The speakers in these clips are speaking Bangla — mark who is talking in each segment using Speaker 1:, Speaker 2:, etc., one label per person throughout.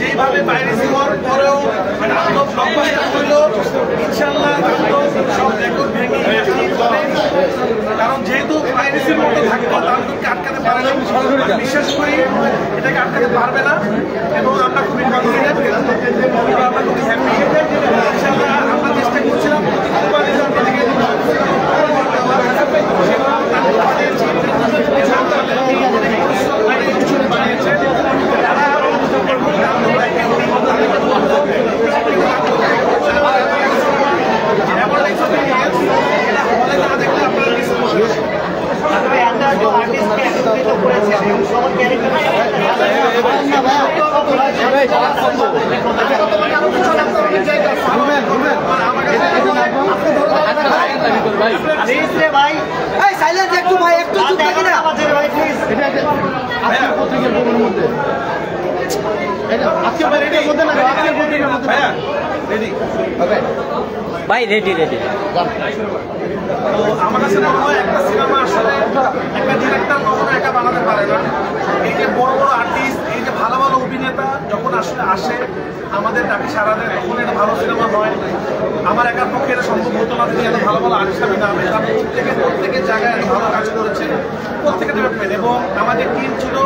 Speaker 1: যেইভাবে পাইরেসি হওয়ার পরেও হইল ইনশাল্লাহ সব রেকর্ড ভেঙে কারণ যেহেতু পাইরেসির মধ্যে থাকতো তাদেরকে আটকাতে পারে না বিশ্বাস করি এটাকে আটকাতে পারবে না এবং আমরা খুবই কনফিডেন্ট আমরা খুবই হ্যাপি ইনশাল্লাহ আমরা চেষ্টা করছিলাম
Speaker 2: ভাই রেডি রেডি
Speaker 1: তো আমার কাছে মনে হয় একটা সিনেমা আসলে একটা ডিরেক্টর কখনো একা বানাতে পারে না এই যে বড় বড় আর্টিস্ট এই যে ভালো ভালো অভিনেতা যখন আসলে আসে আমাদের ডাকে সারা দেয় তখন এটা ভালো সিনেমা হয় আমার একার পক্ষে এটা সম্ভব হতো না যদি এত ভালো ভালো আর্টিস্ট আমি নামে তারা প্রত্যেকের জায়গায় এত ভালো কাজ করেছে প্রত্যেকের ডেভেলপমেন্ট এবং আমাদের টিম ছিল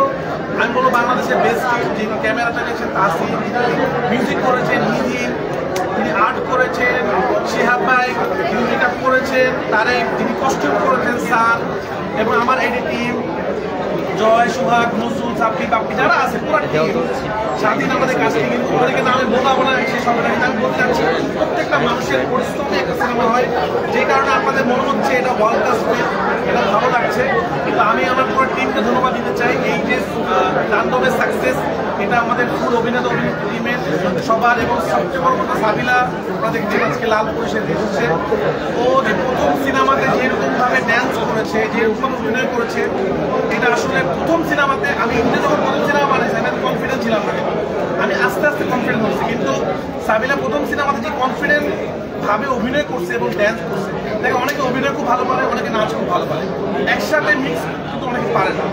Speaker 1: আমি বলবো বাংলাদেশের বেস্ট টিম যিনি ক্যামেরাটা নিয়েছেন তাসি মিউজিক করেছেন নিধিন তিনি আর্ট করেছেন শিহাব ভাই তিনি মেকআপ করেছেন তারেক তিনি কস্টিউম করেছেন সান এবং আমার এডি টিম জয় সুহাগ নজরুল সাপ্পি বাপ্পি যারা আছে পুরো টিম স্বাধীন আমাদের কাছে কিন্তু ওদেরকে আমি বলবো না সেই সবটা আমি বলতে চাচ্ছি প্রত্যেকটা মানুষের পরিশ্রমে একটা সিনেমা হয় যে কারণে আপনাদের মনে হচ্ছে এটা ওয়ার্ল্ড ক্লাস এটা ভালো লাগছে কিন্তু আমি আমার পুরো টিমকে ধন্যবাদ দিতে চাই এই যে তাণ্ডবের সাকসেস এটা আমাদের ফুল অভিনেতা অভিনেত্রী টিমের সবার এবং সবচেয়ে বড় কথা সাবিলা আপনারা দেখছেন আজকে লাল পুলিশে এসেছে ও যে প্রথম সিনেমাতে যেরকমভাবে ড্যান্স করেছে যেরকম অভিনয় করেছে এটা আসলে প্রথম সিনেমাতে আমি ইংরেজি যখন প্রথম সিনেমা বানিয়েছি আমি কনফিডেন্ট ছিলাম না আমি আস্তে আস্তে কনফিডেন্ট হচ্ছি কিন্তু সাবিলা প্রথম সিনেমাতে যে কনফিডেন্ট ভাবে অভিনয় করছে এবং ড্যান্স করছে দেখে অনেকে অভিনয় খুব ভালো পারে অনেকে নাচ খুব ভালো পারে একসাথে মিক্স কিন্তু অনেকে পারে না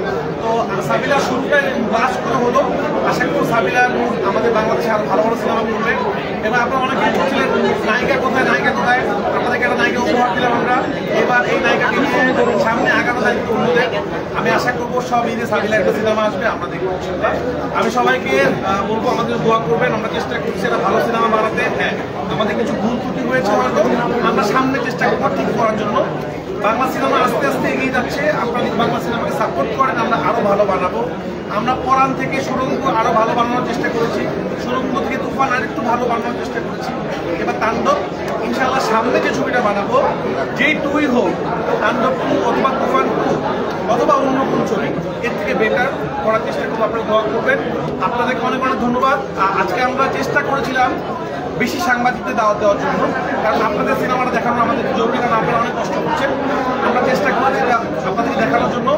Speaker 1: তো সাবিলা শুরুটা লাস্ট করে হলো আশা করি সাবিলা আমাদের বাংলাদেশে আরো ভালো ভালো সিনেমা করবে এবং আপনারা অনেকেই বলছিলেন নায়িকা কোথায় আপনাদেরকে একটা নায়িকা উপহার দিলাম আমরা এবার এই নায়িকাকে নিয়ে সামনে আগানো দায়িত্ব অন্যদের আমি আশা করবো সব ঈদে সাবিলা একটা সিনেমা আসবে আমরা দেখবো আমি সবাইকে বলবো আমাদের দোয়া করবেন আমরা চেষ্টা করছি একটা ভালো সিনেমা বানাতে হ্যাঁ আমাদের কিছু ভুল ত্রুটি হয়েছে হয়তো আমরা সামনে চেষ্টা করবো ঠিক করার জন্য বাংলা সিনেমা আস্তে আস্তে এগিয়ে যাচ্ছে আপনারা বাংলা সিনেমাকে সাপোর্ট করেন আমরা আরো ভালো বানাবো আমরা পরাণ থেকে সুরঙ্গ আরো ভালো বানানোর চেষ্টা করেছি সুরঙ্গ থেকে তুফান আরেকটু ভালো বানানোর চেষ্টা করেছি এবার তাণ্ডব ইনশাআল্লাহ সামনে যে ছবিটা বানাবো যেই টুই হোক তাণ্ডব 2 অথবা তুফান 2 অথবা অন্য কোনো ছবি এর থেকে বেটার করার চেষ্টা করবো আপনারা দোয়া করবেন আপনাদেরকে অনেক অনেক ধন্যবাদ আজকে আমরা চেষ্টা করেছিলাম বেশি সাংবাদিকদের দাওয়াত দেওয়ার জন্য কারণ আপনাদের সিনেমাটা দেখানো আমাদের জরুরি কারণ আপনারা অনেক কষ্ট করছেন আমরা চেষ্টা করছি আপনাদেরকে দেখানোর জন্য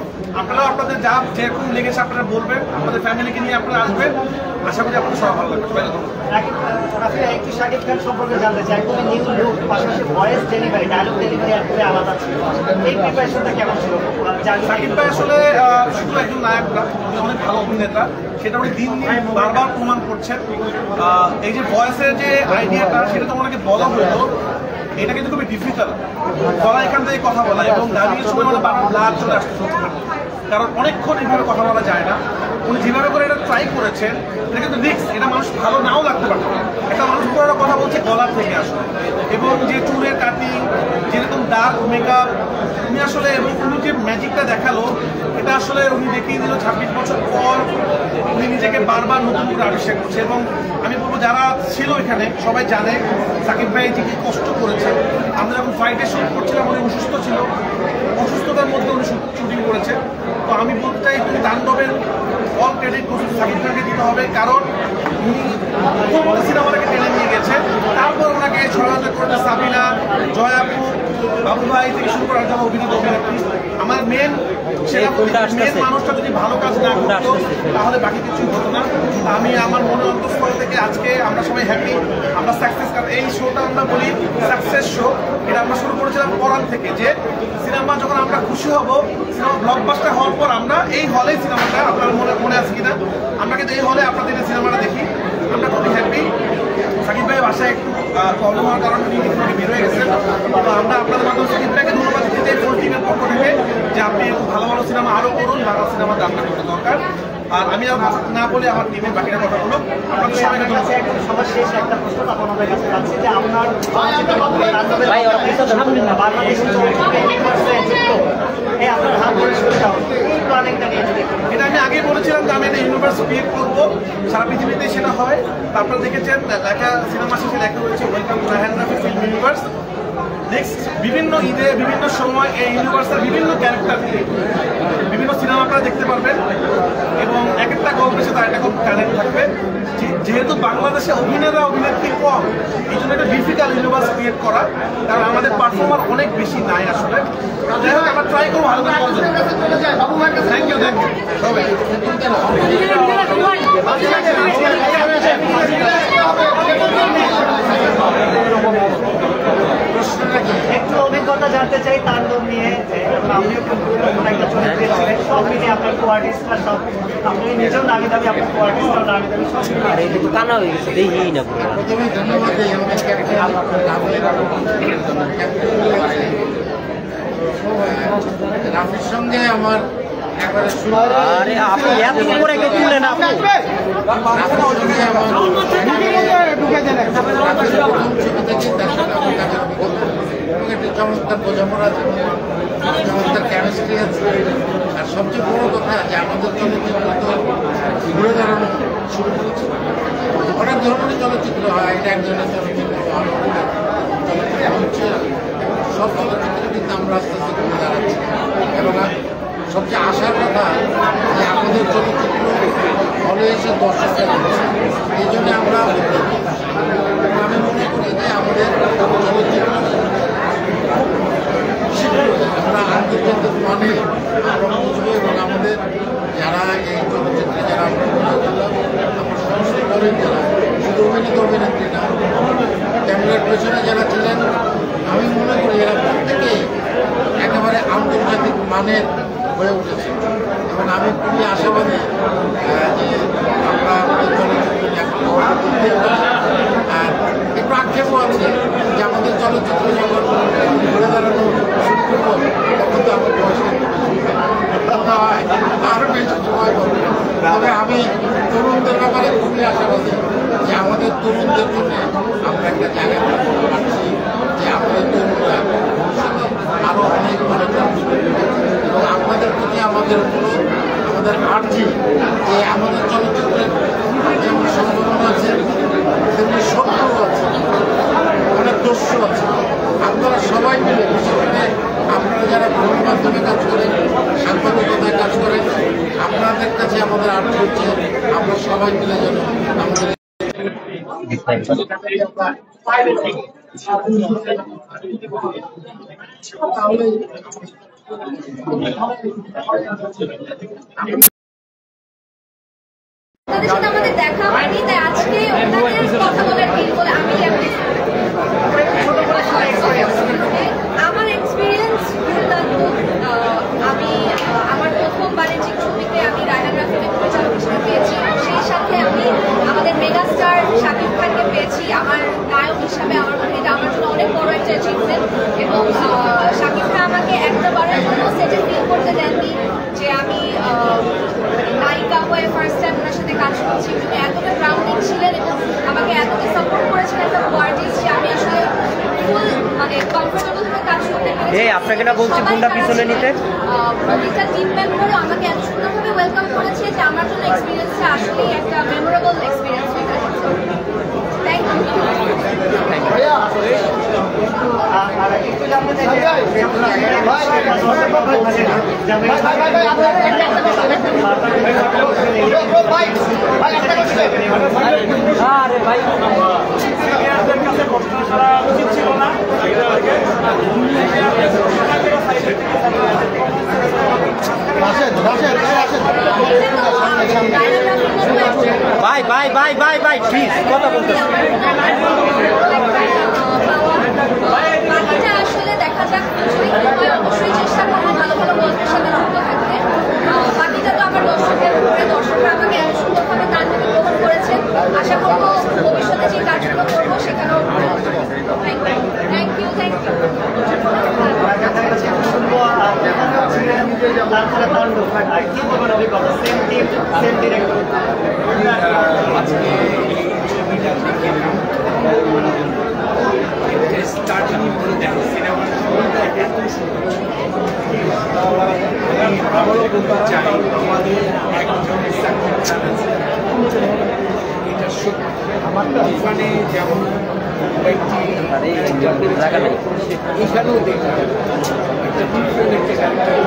Speaker 1: আপনারাও আপনাদের যা যেরকম লেগেছে আপনারা বলবেন আমাদের ফ্যামিলিকে নিয়ে আপনারা আসবেন আশা করি আপনাদের সবাই ভালো লাগবে
Speaker 3: একটু শাকিব খান সম্পর্কে জানতে চাই একদমই নিউ লুক পাশাপাশি ভয়েস ডেলিভারি ডায়লগ ডেলিভারি একদমই আলাদা ছিল এই প্রিপারেশনটা কেমন ছিল
Speaker 1: শাকিব ভাই আসলে শুধু একজন নায়ক না উনি অনেক ভালো অভিনেতা সেটা উনি দিন দিন বারবার প্রমাণ করছেন এই যে ভয়েসের যে আইডিয়াটা সেটা তো ওনাকে বলা হইতো এটা কিন্তু খুবই ডিফিকাল্ট বলা এখান থেকে কথা বলা এবং দাঁড়িয়ে সময় মানে ব্লাড চলে আসতে কারণ অনেকক্ষণ এভাবে কথা বলা যায় না উনি যেভাবে করে এটা ট্রাই করেছেন এটা কিন্তু রিস্ক এটা মানুষ ভালো নাও লাগতে পারত একটা মানুষ পুরো কথা বলছে গলার থেকে আসলে এবং যে চুলের কাটিং যেরকম ডার্ক মেকআপ উনি আসলে এবং উনি যে ম্যাজিকটা দেখালো এটা আসলে উনি দেখিয়ে দিল 26 বছর পর উনি নিজেকে বারবার নতুন করে আবিষ্কার করছে এবং আমি বলবো যারা ছিল এখানে সবাই জানে সাকিব ভাই যে কি কষ্ট করেছে আমরা যখন ফাইটে শুট করছিলাম উনি অসুস্থ ছিল অসুস্থতার মধ্যে উনি শুটিং করেছে তো আমি বলতে চাই তুমি তাণ্ডবের অল ক্রেডিট সাকিব খানকে দিতে হবে কারণ উনি প্রথম সিনেমাটাকে টেনে নিয়ে গেছে তারপর ওনাকে সহায়তা করেছে সাবিনা জয়াপু বাবু ভাই থেকে শুরু করার জন্য অভিনেতা অভিনেত্রী আমার মেন মেন মানুষটা যদি ভালো কাজ না করতো তাহলে বাকি কিছু হতো না। আমি আমার মনে অন্তঃস্থল থেকে আজকে আমরা সবাই হ্যাপি, আমরা সাকসেস। কারণ এই শোটা আমরা বলি সাকসেস শো। এটা আমরা শুরু করেছিলাম পরান থেকে, যে সিনেমা যখন আমরা খুশি হব, সিনেমা ব্লকবাস্টার হওয়ার পর আমরা এই হলে সিনেমাটা, আপনার মনে আছে কিনা, আমরা কিন্তু এই হলে আপনাদের সিনেমাটা দেখি, আমরা খুবই হ্যাপি। সাকিব ভাই বাসায় একটু প্রবলেম হওয়ার কারণে উনি বের হয়ে গেছেন। তো আমরা আপনাদের মাধ্যমে সাকিব ভাইকে ধন্যবাদ দিতে চাই ফুল টিমের পক্ষ থেকে, যে আপনি একটু ভালো ভালো সিনেমা আরও করুন, বাংলা সিনেমা দামটা করতে দরকার। আর আমি আর না বলে আমার টিমের বাকিরা কথা বলো। আপনাদের সবাইকে
Speaker 3: সবার শেষ একটা প্রশ্ন আপনাদের কাছে যাচ্ছে যে আপনার আপনার হাত ধরে শুরু এই প্ল্যানিংটা নিয়ে
Speaker 1: এটা আমি আগে বলেছিলাম যে আমি একটা ইউনিভার্স ক্রিয়েট করবো, সারা পৃথিবীতে সেটা হয়। আপনারা দেখেছেন লেখা সিনেমা শেষে লেখা হয়েছে welcome to Raihan Rafi film universe. Next বিভিন্ন ঈদে বিভিন্ন সময় এই ইউনিভার্সের বিভিন্ন ক্যারেক্টার নিয়ে বিভিন্ন সিনেমা আপনারা দেখতে পারবেন, এবং এক একটা গল্পের সাথে একটা গল্প কানেক্ট থাকবে। যেহেতু বাংলাদেশে অভিনেত্রী কম, এই জন্য একটা ডিফিকাল্ট ইউনিভার্স ক্রিয়েট করা, কারণ আমাদের পারফর্মার অনেক বেশি নাই আসলে। যাই হোক, আমরা ট্রাই করবো ভালো করে করার জন্য। থ্যাংক ইউ সবাই।
Speaker 3: একটু অভিজ্ঞতা জানতে চাই তাণ্ডব নিয়ে। আপনিও একটা চরিত্রে ছিলেন, সব মিলিয়ে আপনার কোয়ার্টিস্টরা সব, আপনি নিজেও নামি দামি, আপনার কোয়ার্টিস্টরাও নামি দামি, সব মিলিয়ে
Speaker 2: কানা হয়ে গেছে দেখি না।
Speaker 4: প্রথমে ধন্যবাদ দিই আমাদের রাফির সঙ্গে আমার একবারে শুরু।
Speaker 2: আরে আপনি এত করে কে তুলেন আপনি?
Speaker 4: একটি চমৎকার বোঝাপড়া আছে, চমৎকার কেমিস্ট্রি আছে। আর সবচেয়ে বড় কথা যে আমাদের চলচ্চিত্র তো ঘুরে দাঁড়ানো শুরু করেছে। অনেক ধরনের চলচ্চিত্র হয়, এটা এক ধরনের চলচ্চিত্র, চলচ্চিত্র হচ্ছে সব চলচ্চিত্রে কিন্তু আমরা আস্তে আস্তে ঘুরে দাঁড়াচ্ছি। এবং সবচেয়ে আশার কথা যে আমাদের চলচ্চিত্র হলে এসে দর্শকরা দিচ্ছে, এই জন্য আমরা আমি মনে করি যে আমাদের চলচ্চিত্র আমরা আন্তর্জাতিক মানে আমরা বুঝবো, এবং আমাদের যারা এই চলচ্চিত্রে যারা আমরা আমার সমস্ত করেন, যারা শুধু অভিনেত্রী না, ক্যামেরার পেছনে যারা ছিলেন, আমি মনে করি এরা প্রত্যেকেই একেবারে আন্তর্জাতিক মানের হয়ে উঠেছে। এবং আমি খুবই আশাবাদী যে আমরা আমাদের চলচ্চিত্র আর একটু আক্ষেপও আছে যে আমাদের চলচ্চিত্র যখন ঘুরে দাঁড়ানো শুরু করবো তখন তো আমার বয়সে হয় আরও বেশি সময় পাবো। তবে আমি তরুণদের ব্যাপারে খুবই আশাবাদী যে আমাদের তরুণদের জন্য আমরা একটা জায়গায় পাচ্ছি, যে আমাদের তরুণরা ভবিষ্যতে আরও অনেক ভালো কাজ করবে। এবং আপনাদের প্রতি আমাদের অনুরোধ, আমাদের আর্জি যে আমাদের চলচ্চিত্রের যেমন সম্ভাবনা আছে তেমনি শত্রু আছে, অনেক দস্যু আছে। আপনারা সবাই মিলে, বিশেষ করে আপনারা যারা ভ্রমণ মাধ্যমে কাজ করেন, সাংবাদিকতায় কাজ করেন, আপনাদের কাছে আমাদের আর্জি হচ্ছে আমরা সবাই মিলে যেন আমাদের তাহলে
Speaker 5: তাদের সাথে আমাদের দেখা হয়নি, তাই আজকে ওনাদের কথা বলার দিন বলে আমি আমার এক্সপিরিয়েন্স দুর্দান্ত। আমি আমার প্রথম বাণিজ্যিক ছবিতে আমি রায়হান রাফিকে পরিচালক হিসেবে পেয়েছি, সেই সাথে আমি আমাদের মেগাস্টার শাকিব খানকে পেয়েছি আমার নায়ক হিসাবে। আমার মনে এটা আমার জন্য অনেক বড় একটা অ্যাচিভমেন্ট। এবং শাকিব খান আমাকে একটা বারের জন্য সেটে ফিল করতে দেননি যে আমি নায়িকা হয়ে ফার্স্ট টাইম ওনার সাথে কাজ করছি। উনি এতটা গ্রাউন্ডিং ছিলেন এবং আমাকে এতটা সাপোর্ট করেছিলেন একটা কোয়ার্টিস্ট, যে আমি আসলে ফুল মানে কমফোর্টেবল হয়ে কাজ করতে পেরেছি।
Speaker 2: এই আপনাকে না বলছি ফোনটা পিছনে নিতে।
Speaker 5: প্রতিটা টিম মেম্বারও আমাকে এত সুন্দরভাবে ওয়েলকাম করেছে যে আমার জন্য এক্সপিরিয়েন্সটা আসলেই একটা মেমোরেবল এক্সপিরিয়েন্স হয়ে গেছে। Thank you.
Speaker 3: আর একটু জানতে চাই
Speaker 2: আরে ভাই
Speaker 1: কাছে ঘটনা ছাড়া উচিত ছিল না।
Speaker 2: ভাই ভাই ভাই ভাই ভাই প্লিজ কথা বলতেছি।
Speaker 5: বাকিটা আসলে দেখা যাক, অবশ্যই চেষ্টা করবো ভালো ভালো গল্পের সাথে যুক্ত থাকতে। বাকিটা তো আমার দর্শকের উপরে, দর্শকরা আমাকে এত সুন্দরভাবে তার থেকে গ্রহণ করেছেন। আশা করবো ভবিষ্যতে যে কাজগুলো করবো সেখানেও থ্যাংক ইউ।
Speaker 3: শুনবো আপনারাও ছিলেন, তারপরে তাণ্ডব, আর কি বলবেন অভিজ্ঞতা? Same team, same director.
Speaker 6: আজকে এই ছবিটা দেখে স্টার্টিং সিনেমার ছবিটা এত সুন্দর ছিল। আমি আবারও বলতে চাই আমাদের একজন সাকিব খান আছে, এটা সত্যি ওখানে যেমন কয়েকটি এখানেও দেখলাম একটা ডিফারেন্ট একটা ক্যারেক্টার